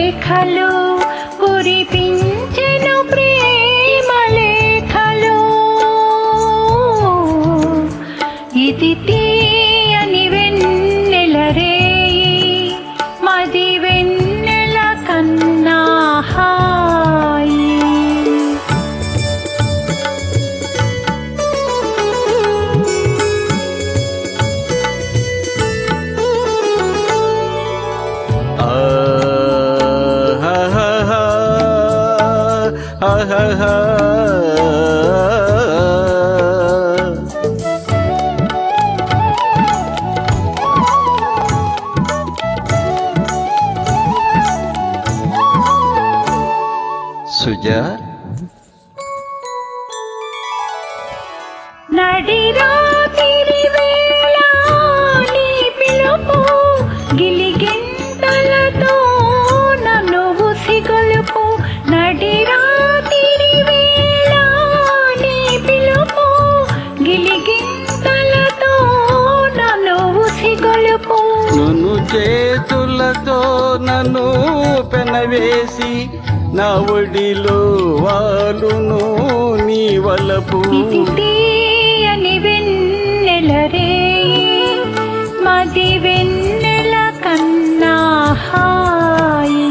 రేఖలు కురిపించెను ప్రేమ లేఖలు ఇది తీయని వెన్నెల రేయి మది వెన్నెల కన్నా హాయి సుజా నడిరాత్రి వేళ నీ పిలుపు గిలిగింతలతో నన్ను ఉసిగొలుపు నడిరాత్రి వేళ నీ పిలుపు గిలిగింతలతో నన్ను ఉసిగొలుపు నన్ను చేతులతో నన్ను పెనవేసి నా ఒడిలో వాలును నీ వలపు ఇది తీయని వెన్నెల రేయి మది వెన్నెల కన్నా హాయి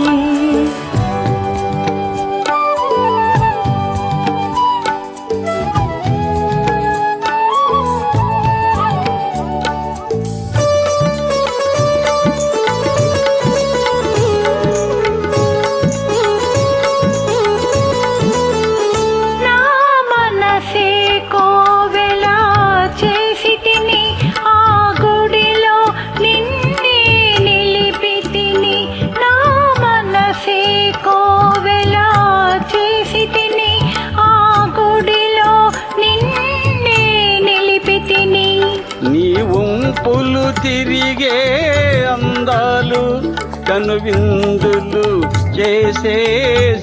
పులు తిరిగే అందాలు కనువిందులు చేసే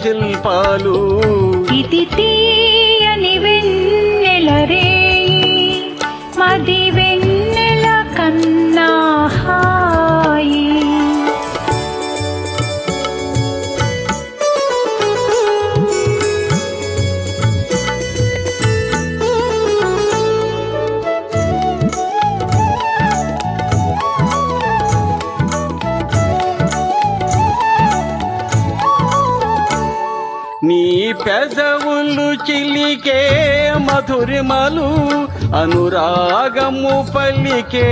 శిల్పాలు ఇది తీయని వెన్నెల రేయి మది వెన్నెల కన్నా హాయి నీ పెదవులు చిలికే మధురిమలు అనురాగము పలికే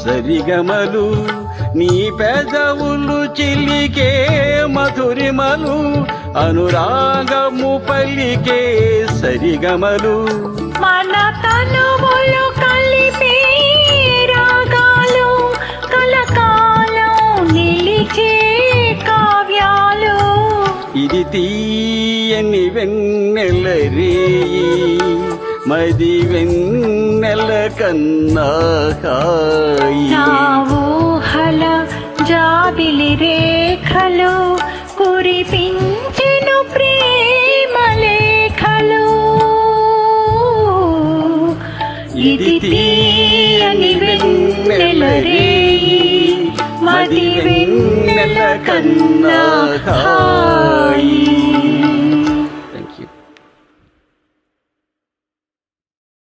సరిగమలు నీ పెదవులు చిలికే మధురిమలు అనురాగము పలికే సరిగమలు మన తనువులు కలిపే రాగాలు కలకాలం నిలిచే కావ్యాలు ఇది తీయని వెన్నెల రేయి మది వెన్నెల కన్నా హాయి నా ఊహల జాబిలి రేఖలు కురిపించెను ప్రేమ లేఖలు ఇది తీయని వెన్నెల రేయి మది వెన్నెల కన్నా హాయి